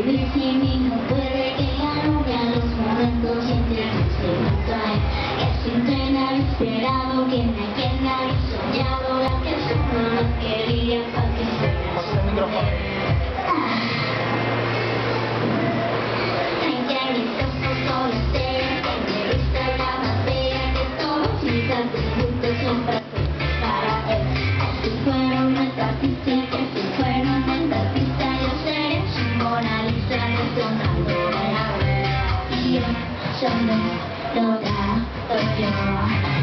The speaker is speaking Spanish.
vivir sin mí no puede que la novia los momentos internos que no trae, que sin tener esperado que me haya soñado la que solo no quería para que fuera en que mis ojos solo sé que me viste la más bella que todos mis atributos siempre para él. Si fuera un metafísica, si fuera un metafísica, yo seré su Mona Lisa detonando de la verdad. Y yo no lo yo